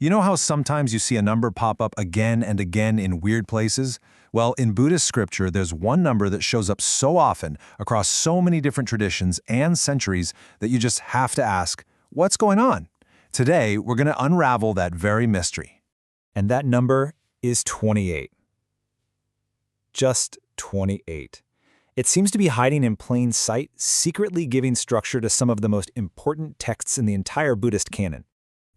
You know how sometimes you see a number pop up again and again in weird places? Well, in Buddhist scripture, there's one number that shows up so often across so many different traditions and centuries that you just have to ask, what's going on? Today, we're going to unravel that very mystery. And that number is 28. Just 28. It seems to be hiding in plain sight, secretly giving structure to some of the most important texts in the entire Buddhist canon.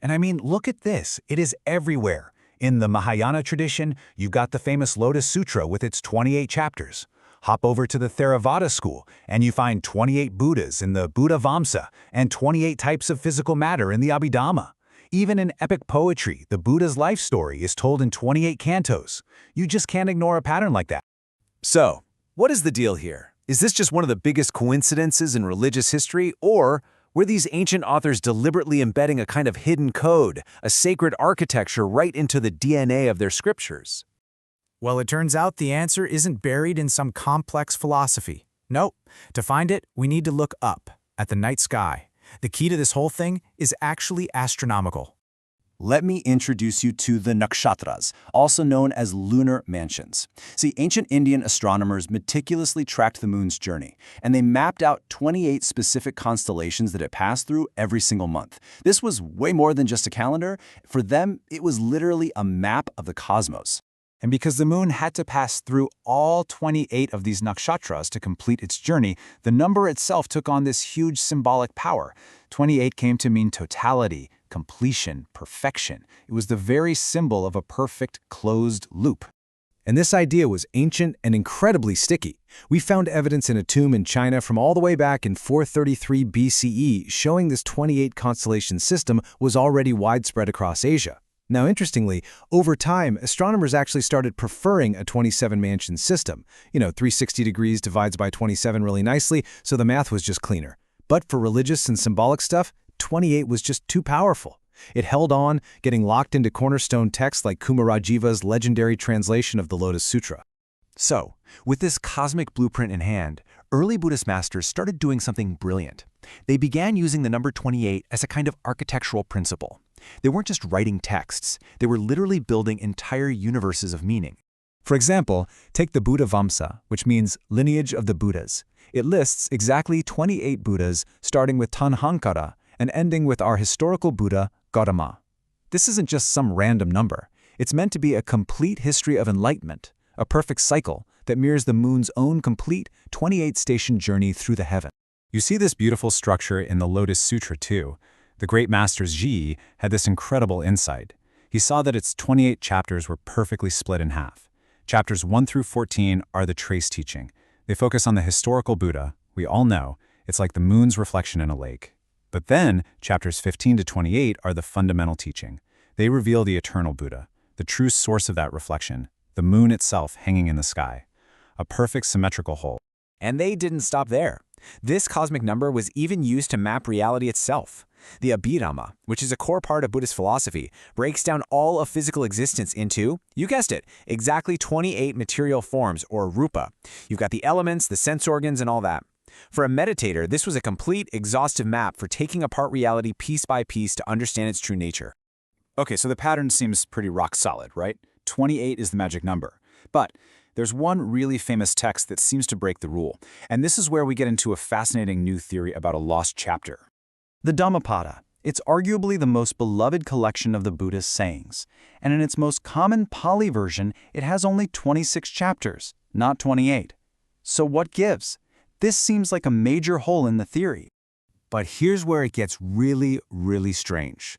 And I mean, look at this. It is everywhere. In the Mahayana tradition, you've got the famous Lotus Sūtra with its 28 chapters. Hop over to the Theravada school, and you find 28 Buddhas in the Buddhavaṃsa and 28 types of physical matter in the Abhidhamma. Even in epic poetry, the Buddha's life story is told in 28 cantos. You just can't ignore a pattern like that. So, what is the deal here? Is this just one of the biggest coincidences in religious history, or were these ancient authors deliberately embedding a kind of hidden code, a sacred architecture right into the DNA of their scriptures? Well, it turns out the answer isn't buried in some complex philosophy. Nope. To find it, we need to look up at the night sky. The key to this whole thing is actually astronomical. Let me introduce you to the nakṣatras, also known as lunar mansions. See, ancient Indian astronomers meticulously tracked the moon's journey, and they mapped out 28 specific constellations that it passed through every single month. This was way more than just a calendar. For them, it was literally a map of the cosmos. And because the moon had to pass through all 28 of these nakṣatras to complete its journey, the number itself took on this huge symbolic power. 28 came to mean totality, completion, perfection. It was the very symbol of a perfect closed loop. And this idea was ancient and incredibly sticky. We found evidence in a tomb in China from all the way back in 433 BCE showing this 28 constellation system was already widespread across Asia. Now, interestingly, over time, astronomers actually started preferring a 27-mansion system. 360 degrees divides by 27 really nicely, so the math was just cleaner. But for religious and symbolic stuff, 28 was just too powerful. It held on, getting locked into cornerstone texts like Kumarajiva's legendary translation of the Lotus Sūtra. So, with this cosmic blueprint in hand, early Buddhist masters started doing something brilliant. They began using the number 28 as a kind of architectural principle. They weren't just writing texts, they were literally building entire universes of meaning. For example, take the Buddhavaṃsa, which means lineage of the Buddhas. It lists exactly 28 Buddhas, starting with Tanhankara and ending with our historical Buddha, Gautama. This isn't just some random number. It's meant to be a complete history of enlightenment, a perfect cycle that mirrors the moon's own complete 28-station journey through the heaven. You see this beautiful structure in the Lotus Sutra too. The great master Zhi had this incredible insight. He saw that its 28 chapters were perfectly split in half. Chapters 1 through 14 are the trace teaching. They focus on the historical Buddha. We all know it's like the moon's reflection in a lake. But then, chapters 15 to 28 are the fundamental teaching. They reveal the eternal Buddha, the true source of that reflection, the moon itself hanging in the sky. A perfect symmetrical whole. And they didn't stop there. This cosmic number was even used to map reality itself. The Abhidhamma, which is a core part of Buddhist philosophy, breaks down all of physical existence into, you guessed it, exactly 28 material forms, or rūpa. You've got the elements, the sense organs, and all that. For a meditator, this was a complete, exhaustive map for taking apart reality piece by piece to understand its true nature. Okay, so the pattern seems pretty rock solid, right? 28 is the magic number. But there's one really famous text that seems to break the rule, and this is where we get into a fascinating new theory about a lost chapter. The Dhammapada. It's arguably the most beloved collection of the Buddhist sayings, and in its most common Pali version, it has only 26 chapters, not 28. So what gives? This seems like a major hole in the theory. But here's where it gets really, really strange.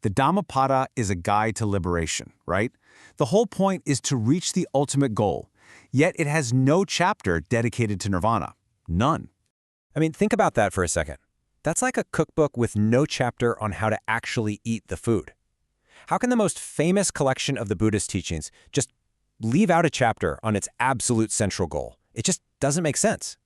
The Dhammapada is a guide to liberation, right? The whole point is to reach the ultimate goal, yet it has no chapter dedicated to nirvana. None. I mean, think about that for a second. That's like a cookbook with no chapter on how to actually eat the food. How can the most famous collection of the Buddhist teachings just leave out a chapter on its absolute central goal? It just doesn't make sense.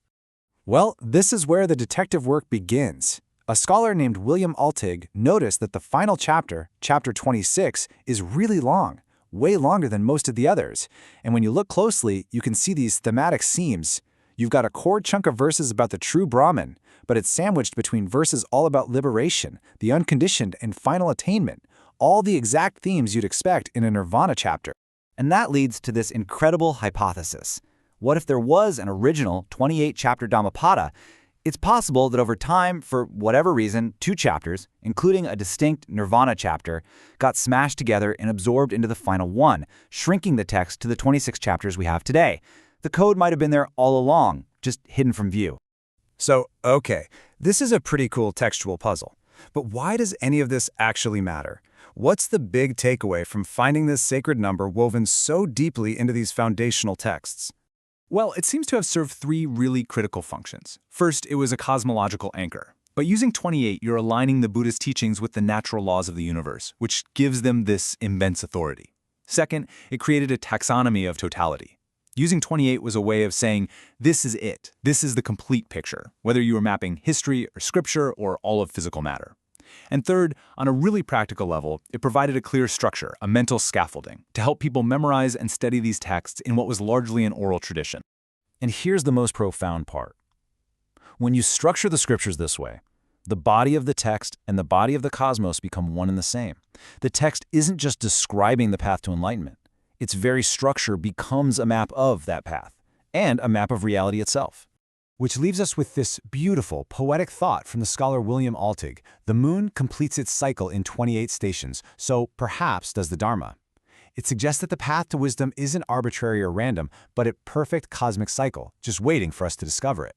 Well, this is where the detective work begins. A scholar named William Altig noticed that the final chapter, chapter 26, is really long, way longer than most of the others. And when you look closely, you can see these thematic seams. You've got a core chunk of verses about the true Brahman, but it's sandwiched between verses all about liberation, the unconditioned, and final attainment, all the exact themes you'd expect in a Nirvana chapter. And that leads to this incredible hypothesis. What if there was an original 28-chapter Dhammapada? It's possible that over time, for whatever reason, 2 chapters, including a distinct Nirvana chapter, got smashed together and absorbed into the final one, shrinking the text to the 26 chapters we have today. The code might have been there all along, just hidden from view. So, okay, this is a pretty cool textual puzzle. But why does any of this actually matter? What's the big takeaway from finding this sacred number woven so deeply into these foundational texts? Well, it seems to have served 3 really critical functions. First, it was a cosmological anchor. By using 28, you're aligning the Buddhist teachings with the natural laws of the universe, which gives them this immense authority. Second, it created a taxonomy of totality. Using 28 was a way of saying, this is it. This is the complete picture, whether you were mapping history or scripture or all of physical matter. And third, on a really practical level, it provided a clear structure, a mental scaffolding, to help people memorize and study these texts in what was largely an oral tradition. And here's the most profound part. When you structure the scriptures this way, the body of the text and the body of the cosmos become one and the same. The text isn't just describing the path to enlightenment. Its very structure becomes a map of that path, and a map of reality itself. Which leaves us with this beautiful, poetic thought from the scholar William Altig: the moon completes its cycle in 28 stations, so perhaps does the Dharma. It suggests that the path to wisdom isn't arbitrary or random, but a perfect cosmic cycle, just waiting for us to discover it.